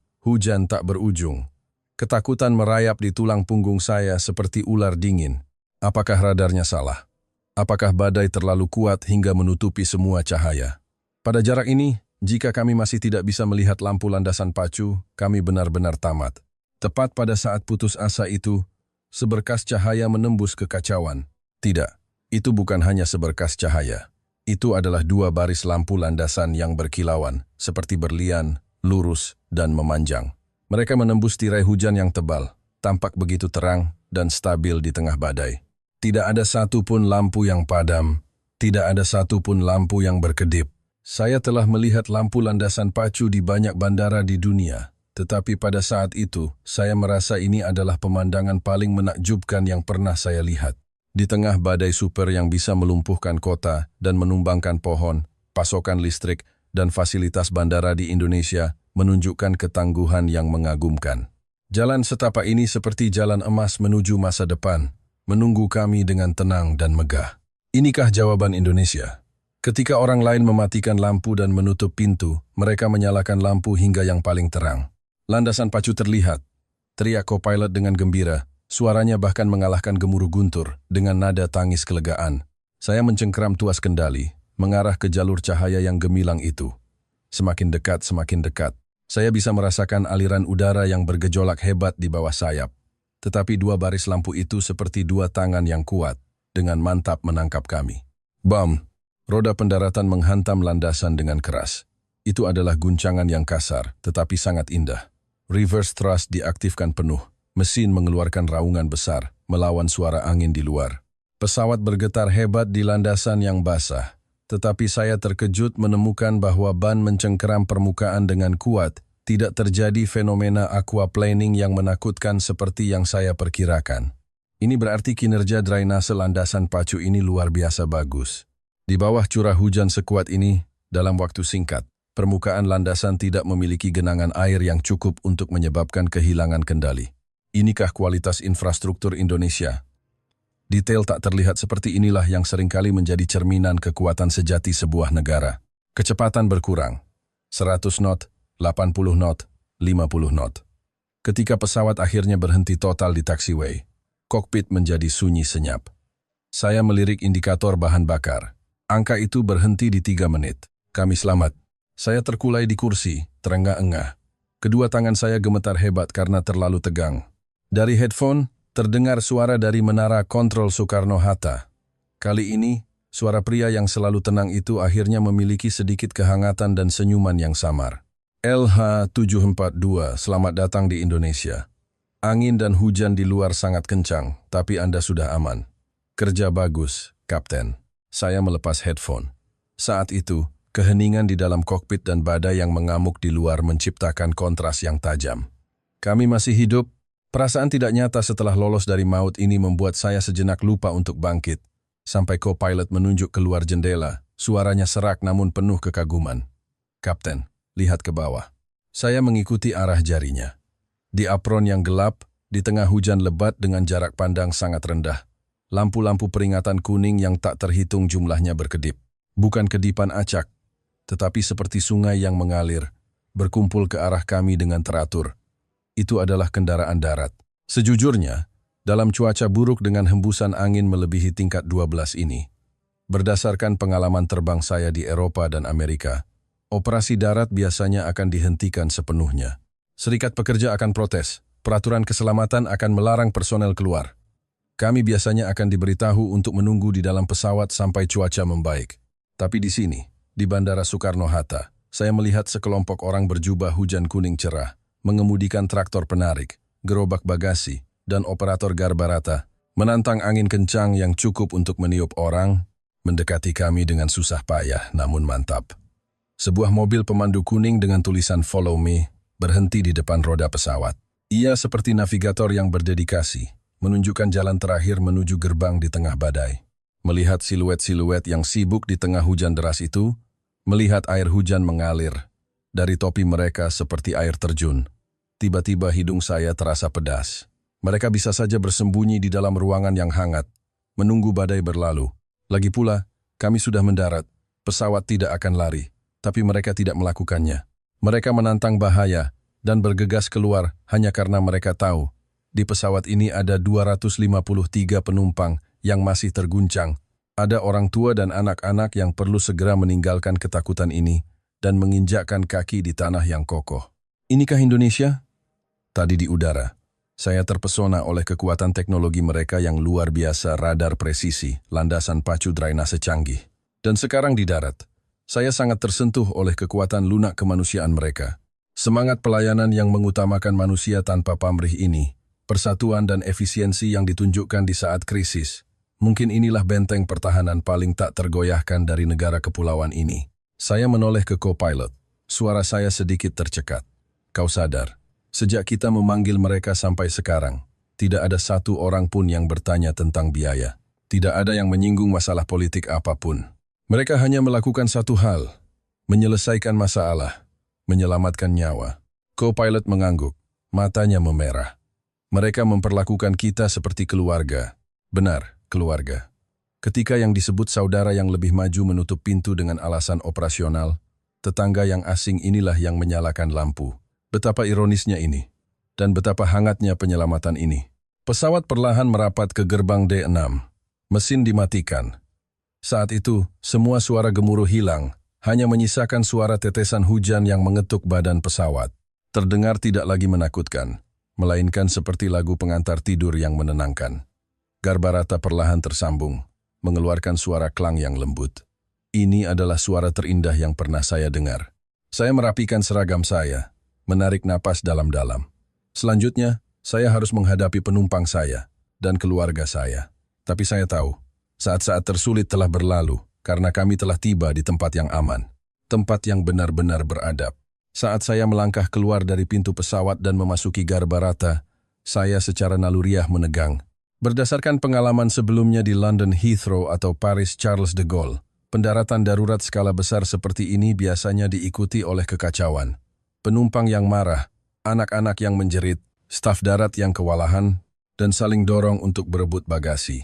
tak berujung. Ketakutan merayap di tulang punggung saya seperti ular dingin. Apakah radarnya salah? Apakah badai terlalu kuat hingga menutupi semua cahaya? Pada jarak ini, jika kami masih tidak bisa melihat lampu landasan pacu, kami benar-benar tamat. Tepat pada saat putus asa itu, seberkas cahaya menembus kekacauan. Tidak, itu bukan hanya seberkas cahaya. Itu adalah 2 baris lampu landasan yang berkilauan, seperti berlian, lurus, dan memanjang. Mereka menembus tirai hujan yang tebal, tampak begitu terang dan stabil di tengah badai. Tidak ada satu pun lampu yang padam, tidak ada satu pun lampu yang berkedip. Saya telah melihat lampu landasan pacu di banyak bandara di dunia, tetapi pada saat itu, saya merasa ini adalah pemandangan paling menakjubkan yang pernah saya lihat. Di tengah badai super yang bisa melumpuhkan kota dan menumbangkan pohon, pasokan listrik, dan fasilitas bandara di Indonesia menunjukkan ketangguhan yang mengagumkan. Jalan setapak ini seperti jalan emas menuju masa depan, menunggu kami dengan tenang dan megah. Inikah jawaban Indonesia? Ketika orang lain mematikan lampu dan menutup pintu, mereka menyalakan lampu hingga yang paling terang. Landasan pacu terlihat. Teriak co-pilot dengan gembira. Suaranya bahkan mengalahkan gemuruh guntur dengan nada tangis kelegaan. Saya mencengkeram tuas kendali, mengarah ke jalur cahaya yang gemilang itu. Semakin dekat, semakin dekat. Saya bisa merasakan aliran udara yang bergejolak hebat di bawah sayap. Tetapi 2 baris lampu itu seperti 2 tangan yang kuat, dengan mantap menangkap kami. Bam! Roda pendaratan menghantam landasan dengan keras. Itu adalah guncangan yang kasar, tetapi sangat indah. Reverse thrust diaktifkan penuh. Mesin mengeluarkan raungan besar, melawan suara angin di luar. Pesawat bergetar hebat di landasan yang basah. Tetapi saya terkejut menemukan bahwa ban mencengkeram permukaan dengan kuat. Tidak terjadi fenomena aquaplaning yang menakutkan seperti yang saya perkirakan. Ini berarti kinerja drainase landasan pacu ini luar biasa bagus. Di bawah curah hujan sekuat ini, dalam waktu singkat, permukaan landasan tidak memiliki genangan air yang cukup untuk menyebabkan kehilangan kendali. Inikah kualitas infrastruktur Indonesia? Detail tak terlihat seperti inilah yang seringkali menjadi cerminan kekuatan sejati sebuah negara. Kecepatan berkurang. 100 knot, 80 knot, 50 knot. Ketika pesawat akhirnya berhenti total di taxiway, kokpit menjadi sunyi senyap. Saya melirik indikator bahan bakar. Angka itu berhenti di 3 menit. Kami selamat. Saya terkulai di kursi, terengah-engah. Kedua tangan saya gemetar hebat karena terlalu tegang. Dari headphone, terdengar suara dari menara kontrol Soekarno-Hatta. Kali ini, suara pria yang selalu tenang itu akhirnya memiliki sedikit kehangatan dan senyuman yang samar. LH-742, selamat datang di Indonesia. Angin dan hujan di luar sangat kencang, tapi Anda sudah aman. Kerja bagus, Kapten. Saya melepas headphone. Saat itu, keheningan di dalam kokpit dan badai yang mengamuk di luar menciptakan kontras yang tajam. Kami masih hidup. Perasaan tidak nyata setelah lolos dari maut ini membuat saya sejenak lupa untuk bangkit. Sampai co-pilot menunjuk keluar jendela, suaranya serak namun penuh kekaguman. Kapten, lihat ke bawah. Saya mengikuti arah jarinya. Di apron yang gelap, di tengah hujan lebat dengan jarak pandang sangat rendah. Lampu-lampu peringatan kuning yang tak terhitung jumlahnya berkedip. Bukan kedipan acak, tetapi seperti sungai yang mengalir, berkumpul ke arah kami dengan teratur. Itu adalah kendaraan darat. Sejujurnya, dalam cuaca buruk dengan hembusan angin melebihi tingkat 12 ini, berdasarkan pengalaman terbang saya di Eropa dan Amerika, operasi darat biasanya akan dihentikan sepenuhnya. Serikat pekerja akan protes, peraturan keselamatan akan melarang personel keluar. Kami biasanya akan diberitahu untuk menunggu di dalam pesawat sampai cuaca membaik. Tapi di sini, di Bandara Soekarno-Hatta, saya melihat sekelompok orang berjubah hujan kuning cerah, mengemudikan traktor penarik, gerobak bagasi, dan operator garbarata, menantang angin kencang yang cukup untuk meniup orang, mendekati kami dengan susah payah namun mantap. Sebuah mobil pemandu kuning dengan tulisan "Follow Me" berhenti di depan roda pesawat. Ia seperti navigator yang berdedikasi, menunjukkan jalan terakhir menuju gerbang di tengah badai. Melihat siluet-siluet yang sibuk di tengah hujan deras itu, melihat air hujan mengalir dari topi mereka seperti air terjun, tiba-tiba hidung saya terasa pedas. Mereka bisa saja bersembunyi di dalam ruangan yang hangat, menunggu badai berlalu. Lagi pula, kami sudah mendarat, pesawat tidak akan lari. Tapi mereka tidak melakukannya. Mereka menantang bahaya dan bergegas keluar hanya karena mereka tahu di pesawat ini ada 253 penumpang yang masih terguncang. Ada orang tua dan anak-anak yang perlu segera meninggalkan ketakutan ini dan menginjakkan kaki di tanah yang kokoh. Inikah Indonesia? Tadi di udara, saya terpesona oleh kekuatan teknologi mereka yang luar biasa, radar presisi, landasan pacu drainase canggih. Dan sekarang di darat, saya sangat tersentuh oleh kekuatan lunak kemanusiaan mereka. Semangat pelayanan yang mengutamakan manusia tanpa pamrih ini, persatuan dan efisiensi yang ditunjukkan di saat krisis, mungkin inilah benteng pertahanan paling tak tergoyahkan dari negara kepulauan ini. Saya menoleh ke co-pilot. Suara saya sedikit tercekat. Kau sadar, sejak kita memanggil mereka sampai sekarang, tidak ada satu orang pun yang bertanya tentang biaya. Tidak ada yang menyinggung masalah politik apapun. Mereka hanya melakukan satu hal, menyelesaikan masalah, menyelamatkan nyawa. Co-pilot mengangguk, matanya memerah. Mereka memperlakukan kita seperti keluarga. Benar, keluarga. Ketika yang disebut saudara yang lebih maju menutup pintu dengan alasan operasional, tetangga yang asing inilah yang menyalakan lampu. Betapa ironisnya ini, dan betapa hangatnya penyelamatan ini. Pesawat perlahan merapat ke gerbang D6. Mesin dimatikan. Saat itu, semua suara gemuruh hilang, hanya menyisakan suara tetesan hujan yang mengetuk badan pesawat. Terdengar tidak lagi menakutkan, melainkan seperti lagu pengantar tidur yang menenangkan. Garbarata perlahan tersambung, mengeluarkan suara klang yang lembut. Ini adalah suara terindah yang pernah saya dengar. Saya merapikan seragam saya, menarik napas dalam-dalam. Selanjutnya, saya harus menghadapi penumpang saya dan keluarga saya. Tapi saya tahu, saat-saat tersulit telah berlalu karena kami telah tiba di tempat yang aman, tempat yang benar-benar beradab. Saat saya melangkah keluar dari pintu pesawat dan memasuki Garbarata, saya secara naluriah menegang. Berdasarkan pengalaman sebelumnya di London Heathrow atau Paris Charles de Gaulle, pendaratan darurat skala besar seperti ini biasanya diikuti oleh kekacauan. Penumpang yang marah, anak-anak yang menjerit, staf darat yang kewalahan, dan saling dorong untuk berebut bagasi.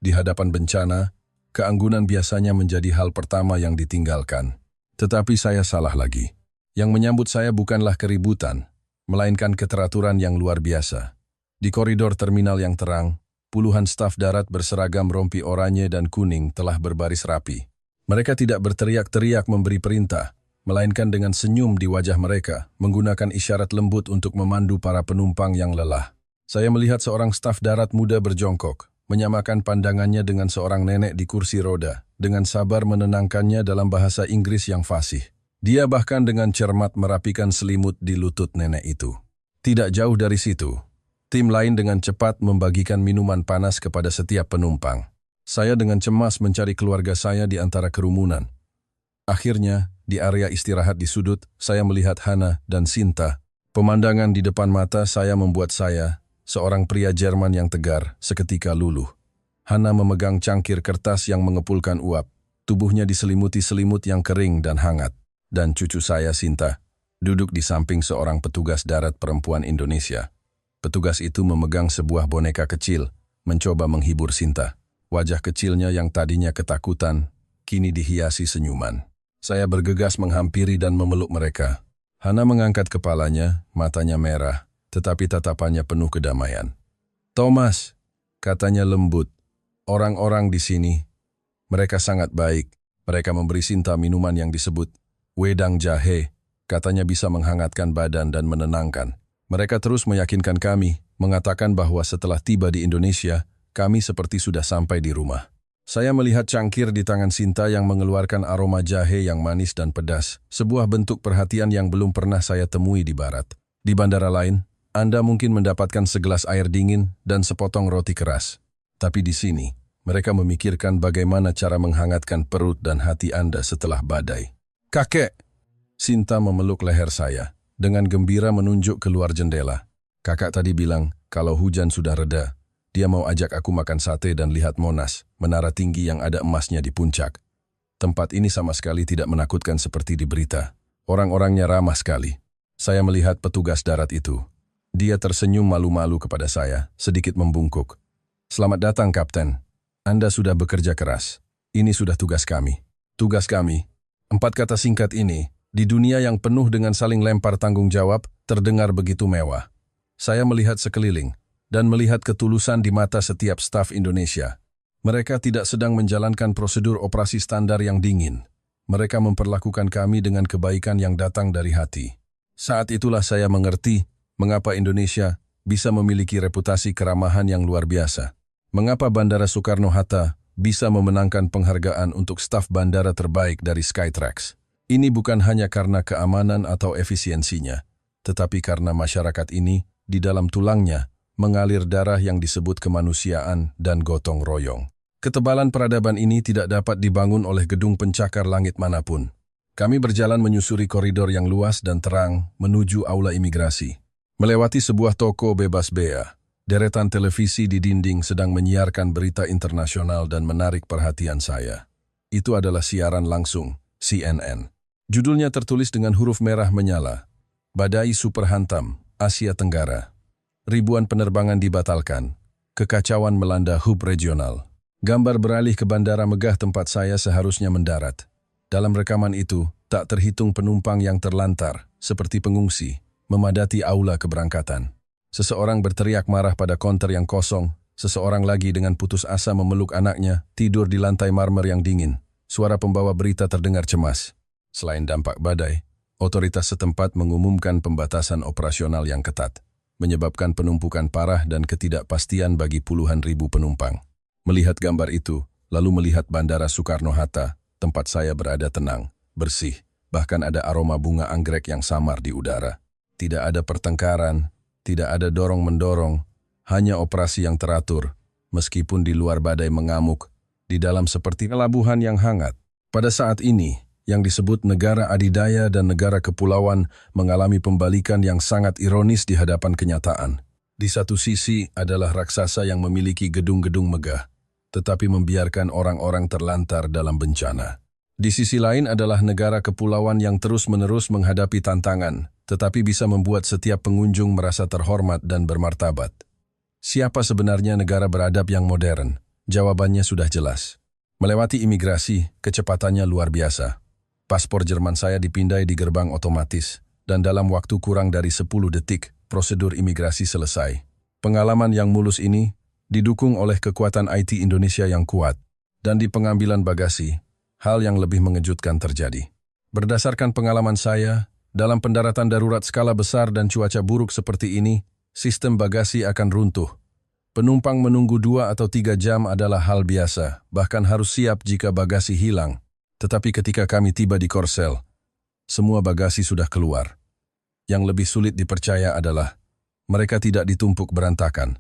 Di hadapan bencana, keanggunan biasanya menjadi hal pertama yang ditinggalkan. Tetapi saya salah lagi. Yang menyambut saya bukanlah keributan, melainkan keteraturan yang luar biasa. Di koridor terminal yang terang, puluhan staf darat berseragam rompi oranye dan kuning telah berbaris rapi. Mereka tidak berteriak-teriak memberi perintah, melainkan dengan senyum di wajah mereka, menggunakan isyarat lembut untuk memandu para penumpang yang lelah. Saya melihat seorang staf darat muda berjongkok, menyamakan pandangannya dengan seorang nenek di kursi roda, dengan sabar menenangkannya dalam bahasa Inggris yang fasih. Dia bahkan dengan cermat merapikan selimut di lutut nenek itu. Tidak jauh dari situ, tim lain dengan cepat membagikan minuman panas kepada setiap penumpang. Saya dengan cemas mencari keluarga saya di antara kerumunan. Akhirnya, di area istirahat di sudut, saya melihat Hana dan Sinta. Pemandangan di depan mata saya membuat saya, seorang pria Jerman yang tegar, seketika luluh. Hana memegang cangkir kertas yang mengepulkan uap. Tubuhnya diselimuti selimut yang kering dan hangat. Dan cucu saya, Sinta, duduk di samping seorang petugas darat perempuan Indonesia. Petugas itu memegang sebuah boneka kecil, mencoba menghibur Sinta. Wajah kecilnya yang tadinya ketakutan, kini dihiasi senyuman. Saya bergegas menghampiri dan memeluk mereka. Hana mengangkat kepalanya, matanya merah, tetapi tatapannya penuh kedamaian. "Thomas," katanya lembut, "orang-orang di sini, mereka sangat baik. Mereka memberi Sinta minuman yang disebut wedang jahe. Katanya bisa menghangatkan badan dan menenangkan. Mereka terus meyakinkan kami, mengatakan bahwa setelah tiba di Indonesia, kami seperti sudah sampai di rumah." Saya melihat cangkir di tangan Sinta yang mengeluarkan aroma jahe yang manis dan pedas, sebuah bentuk perhatian yang belum pernah saya temui di barat. Di bandara lain, Anda mungkin mendapatkan segelas air dingin dan sepotong roti keras. Tapi di sini, mereka memikirkan bagaimana cara menghangatkan perut dan hati Anda setelah badai. "Kakek," Sinta memeluk leher saya, dengan gembira menunjuk keluar jendela. Kakak tadi bilang, kalau hujan sudah reda, dia mau ajak aku makan sate dan lihat Monas, menara tinggi yang ada emasnya di puncak. Tempat ini sama sekali tidak menakutkan seperti di berita. Orang-orangnya ramah sekali. Saya melihat petugas darat itu. Dia tersenyum malu-malu kepada saya, sedikit membungkuk. Selamat datang, Kapten. Anda sudah bekerja keras. Ini sudah tugas kami. Tugas kami. 4 kata singkat ini, di dunia yang penuh dengan saling lempar tanggung jawab, terdengar begitu mewah. Saya melihat sekeliling, dan melihat ketulusan di mata setiap staf Indonesia. Mereka tidak sedang menjalankan prosedur operasi standar yang dingin. Mereka memperlakukan kami dengan kebaikan yang datang dari hati. Saat itulah saya mengerti mengapa Indonesia bisa memiliki reputasi keramahan yang luar biasa. Mengapa Bandara Soekarno-Hatta bisa memenangkan penghargaan untuk staf bandara terbaik dari Skytrax. Ini bukan hanya karena keamanan atau efisiensinya, tetapi karena masyarakat ini, di dalam tulangnya, mengalir darah yang disebut kemanusiaan dan gotong royong. Ketebalan peradaban ini tidak dapat dibangun oleh gedung pencakar langit manapun. Kami berjalan menyusuri koridor yang luas dan terang menuju aula imigrasi. Melewati sebuah toko bebas bea, deretan televisi di dinding sedang menyiarkan berita internasional dan menarik perhatian saya. Itu adalah siaran langsung, CNN. Judulnya tertulis dengan huruf merah menyala, Badai Super Hantam, Asia Tenggara. Ribuan penerbangan dibatalkan. Kekacauan melanda hub regional. Gambar beralih ke bandara megah tempat saya seharusnya mendarat. Dalam rekaman itu, tak terhitung penumpang yang terlantar, seperti pengungsi, memadati aula keberangkatan. Seseorang berteriak marah pada konter yang kosong, seseorang lagi dengan putus asa memeluk anaknya, tidur di lantai marmer yang dingin. Suara pembawa berita terdengar cemas. Selain dampak badai, otoritas setempat mengumumkan pembatasan operasional yang ketat, menyebabkan penumpukan parah dan ketidakpastian bagi puluhan ribu penumpang. Melihat gambar itu, lalu melihat Bandara Soekarno-Hatta, tempat saya berada tenang, bersih, bahkan ada aroma bunga anggrek yang samar di udara. Tidak ada pertengkaran, tidak ada dorong-mendorong, hanya operasi yang teratur, meskipun di luar badai mengamuk, di dalam seperti pelabuhan yang hangat. Pada saat ini, yang disebut negara adidaya dan negara kepulauan mengalami pembalikan yang sangat ironis di hadapan kenyataan. Di satu sisi adalah raksasa yang memiliki gedung-gedung megah, tetapi membiarkan orang-orang terlantar dalam bencana. Di sisi lain adalah negara kepulauan yang terus-menerus menghadapi tantangan, tetapi bisa membuat setiap pengunjung merasa terhormat dan bermartabat. Siapa sebenarnya negara beradab yang modern? Jawabannya sudah jelas. Melewati imigrasi, kecepatannya luar biasa. Paspor Jerman saya dipindai di gerbang otomatis, dan dalam waktu kurang dari 10 detik, prosedur imigrasi selesai. Pengalaman yang mulus ini didukung oleh kekuatan IT Indonesia yang kuat, dan di pengambilan bagasi, hal yang lebih mengejutkan terjadi. Berdasarkan pengalaman saya, dalam pendaratan darurat skala besar dan cuaca buruk seperti ini, sistem bagasi akan runtuh. Penumpang menunggu 2 atau 3 jam adalah hal biasa, bahkan harus siap jika bagasi hilang. Tetapi ketika kami tiba di Korsel, semua bagasi sudah keluar. Yang lebih sulit dipercaya adalah, mereka tidak ditumpuk berantakan,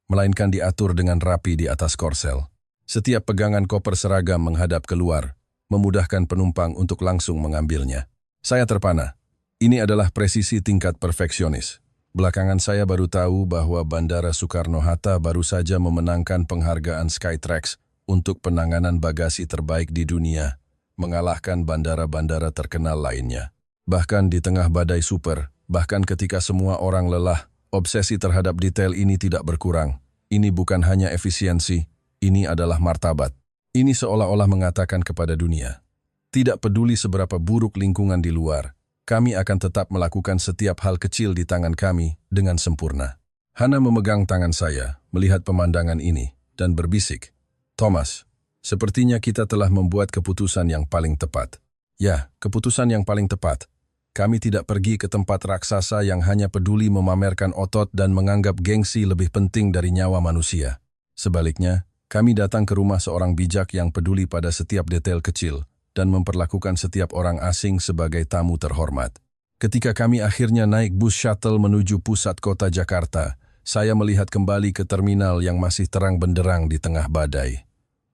melainkan diatur dengan rapi di atas Korsel. Setiap pegangan koper seragam menghadap keluar, memudahkan penumpang untuk langsung mengambilnya. Saya terpana. Ini adalah presisi tingkat perfeksionis. Belakangan saya baru tahu bahwa Bandara Soekarno-Hatta baru saja memenangkan penghargaan Skytrax untuk penanganan bagasi terbaik di dunia, mengalahkan bandara-bandara terkenal lainnya. Bahkan di tengah badai super, bahkan ketika semua orang lelah, obsesi terhadap detail ini tidak berkurang. Ini bukan hanya efisiensi, ini adalah martabat. Ini seolah-olah mengatakan kepada dunia, tidak peduli seberapa buruk lingkungan di luar, kami akan tetap melakukan setiap hal kecil di tangan kami dengan sempurna. Hana memegang tangan saya, melihat pemandangan ini, dan berbisik, Thomas, sepertinya kita telah membuat keputusan yang paling tepat. Ya, keputusan yang paling tepat. Kami tidak pergi ke tempat raksasa yang hanya peduli memamerkan otot dan menganggap gengsi lebih penting dari nyawa manusia. Sebaliknya, kami datang ke rumah seorang bijak yang peduli pada setiap detail kecil dan memperlakukan setiap orang asing sebagai tamu terhormat. Ketika kami akhirnya naik bus shuttle menuju pusat kota Jakarta, saya melihat kembali ke terminal yang masih terang benderang di tengah badai.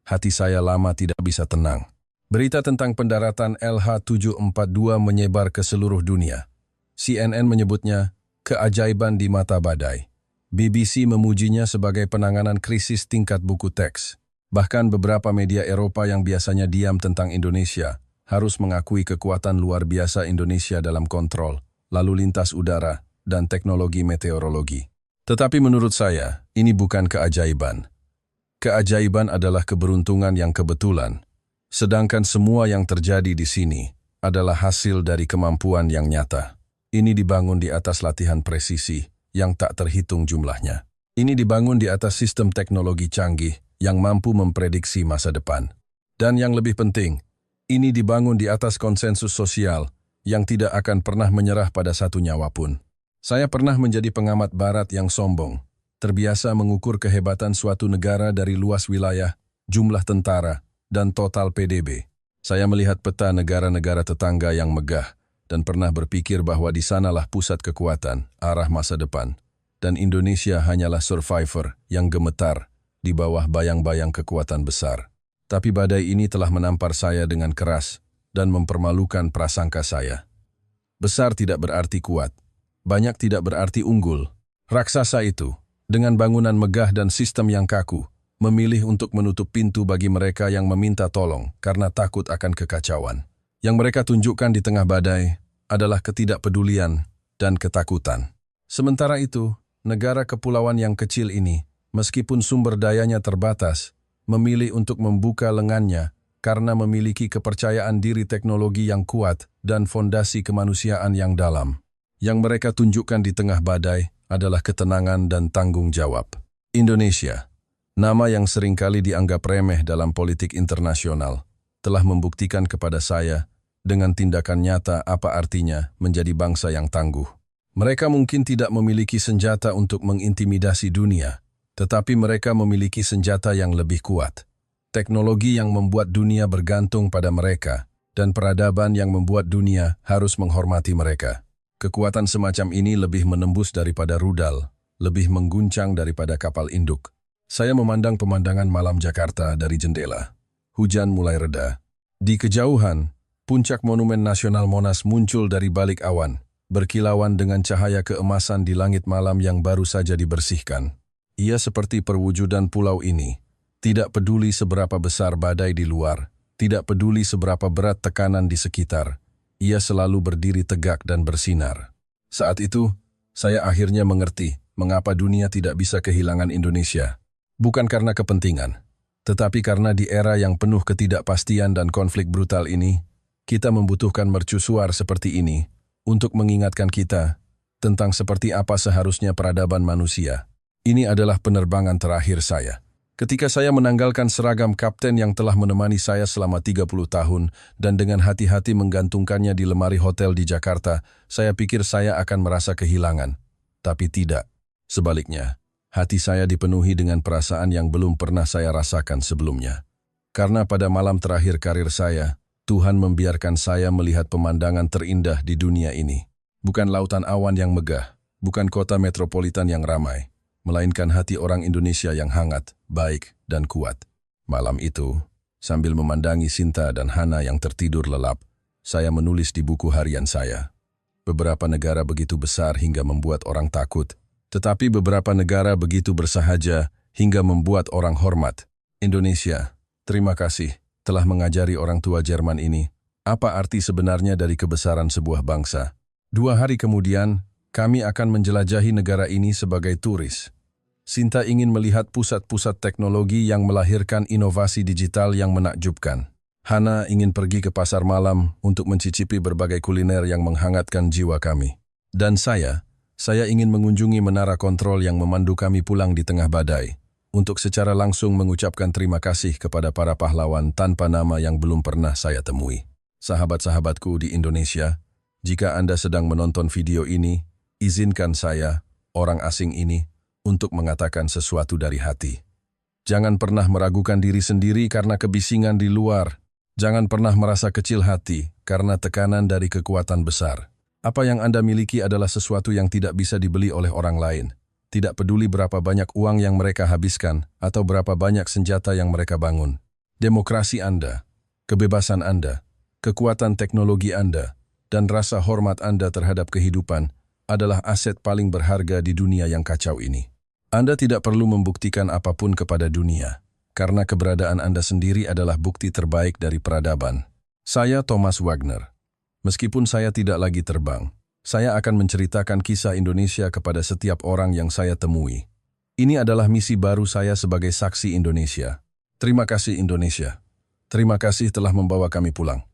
Hati saya lama tidak bisa tenang. Berita tentang pendaratan LH-742 menyebar ke seluruh dunia. CNN menyebutnya keajaiban di mata badai. BBC memujinya sebagai penanganan krisis tingkat buku teks. Bahkan beberapa media Eropa yang biasanya diam tentang Indonesia harus mengakui kekuatan luar biasa Indonesia dalam kontrol, lalu lintas udara, dan teknologi meteorologi. Tetapi menurut saya, ini bukan keajaiban. Keajaiban adalah keberuntungan yang kebetulan. Sedangkan semua yang terjadi di sini adalah hasil dari kemampuan yang nyata. Ini dibangun di atas latihan presisi yang tak terhitung jumlahnya. Ini dibangun di atas sistem teknologi canggih yang mampu memprediksi masa depan. Dan yang lebih penting, ini dibangun di atas konsensus sosial yang tidak akan pernah menyerah pada satu nyawa pun. Saya pernah menjadi pengamat barat yang sombong, terbiasa mengukur kehebatan suatu negara dari luas wilayah, jumlah tentara, dan total PDB. Saya melihat peta negara-negara tetangga yang megah dan pernah berpikir bahwa di sanalah pusat kekuatan, arah masa depan. Dan Indonesia hanyalah survivor yang gemetar di bawah bayang-bayang kekuatan besar. Tapi badai ini telah menampar saya dengan keras dan mempermalukan prasangka saya. Besar tidak berarti kuat, banyak tidak berarti unggul. Raksasa itu, dengan bangunan megah dan sistem yang kaku, memilih untuk menutup pintu bagi mereka yang meminta tolong karena takut akan kekacauan. Yang mereka tunjukkan di tengah badai adalah ketidakpedulian dan ketakutan. Sementara itu, negara kepulauan yang kecil ini, meskipun sumber dayanya terbatas, memilih untuk membuka lengannya karena memiliki kepercayaan diri teknologi yang kuat dan fondasi kemanusiaan yang dalam. Yang mereka tunjukkan di tengah badai adalah ketenangan dan tanggung jawab. Indonesia, nama yang seringkali dianggap remeh dalam politik internasional, telah membuktikan kepada saya dengan tindakan nyata apa artinya menjadi bangsa yang tangguh. Mereka mungkin tidak memiliki senjata untuk mengintimidasi dunia, tetapi mereka memiliki senjata yang lebih kuat. Teknologi yang membuat dunia bergantung pada mereka, dan peradaban yang membuat dunia harus menghormati mereka. Kekuatan semacam ini lebih menembus daripada rudal, lebih mengguncang daripada kapal induk. Saya memandang pemandangan malam Jakarta dari jendela. Hujan mulai reda. Di kejauhan, puncak Monumen Nasional Monas muncul dari balik awan, berkilauan dengan cahaya keemasan di langit malam yang baru saja dibersihkan. Ia seperti perwujudan pulau ini. Tidak peduli seberapa besar badai di luar, tidak peduli seberapa berat tekanan di sekitar, ia selalu berdiri tegak dan bersinar. Saat itu, saya akhirnya mengerti mengapa dunia tidak bisa kehilangan Indonesia. Bukan karena kepentingan, tetapi karena di era yang penuh ketidakpastian dan konflik brutal ini, kita membutuhkan mercusuar seperti ini untuk mengingatkan kita tentang seperti apa seharusnya peradaban manusia. Ini adalah penerbangan terakhir saya. Ketika saya menanggalkan seragam kapten yang telah menemani saya selama 30 tahun dan dengan hati-hati menggantungkannya di lemari hotel di Jakarta, saya pikir saya akan merasa kehilangan. Tapi tidak. Sebaliknya, hati saya dipenuhi dengan perasaan yang belum pernah saya rasakan sebelumnya. Karena pada malam terakhir karir saya, Tuhan membiarkan saya melihat pemandangan terindah di dunia ini. Bukan lautan awan yang megah, bukan kota metropolitan yang ramai, melainkan hati orang Indonesia yang hangat, baik, dan kuat. Malam itu, sambil memandangi Sinta dan Hana yang tertidur lelap, saya menulis di buku harian saya. Beberapa negara begitu besar hingga membuat orang takut, tetapi beberapa negara begitu bersahaja hingga membuat orang hormat. Indonesia, terima kasih telah mengajari orang tua Jerman ini apa arti sebenarnya dari kebesaran sebuah bangsa. 2 hari kemudian, kami akan menjelajahi negara ini sebagai turis. Sinta ingin melihat pusat-pusat teknologi yang melahirkan inovasi digital yang menakjubkan. Hana ingin pergi ke pasar malam untuk mencicipi berbagai kuliner yang menghangatkan jiwa kami. Dan saya ingin mengunjungi menara kontrol yang memandu kami pulang di tengah badai, untuk secara langsung mengucapkan terima kasih kepada para pahlawan tanpa nama yang belum pernah saya temui. Sahabat-sahabatku di Indonesia, jika Anda sedang menonton video ini, izinkan saya, orang asing ini, untuk mengatakan sesuatu dari hati. Jangan pernah meragukan diri sendiri karena kebisingan di luar. Jangan pernah merasa kecil hati karena tekanan dari kekuatan besar. Apa yang Anda miliki adalah sesuatu yang tidak bisa dibeli oleh orang lain. Tidak peduli berapa banyak uang yang mereka habiskan atau berapa banyak senjata yang mereka bangun. Demokrasi Anda, Kebebasan Anda, kekuatan teknologi Anda, dan rasa hormat Anda terhadap kehidupan adalah aset paling berharga di dunia yang kacau ini. Anda tidak perlu membuktikan apapun kepada dunia, karena keberadaan Anda sendiri adalah bukti terbaik dari peradaban. Saya Thomas Wagner. Meskipun saya tidak lagi terbang, saya akan menceritakan kisah Indonesia kepada setiap orang yang saya temui. Ini adalah misi baru saya sebagai saksi Indonesia. Terima kasih Indonesia. Terima kasih telah membawa kami pulang.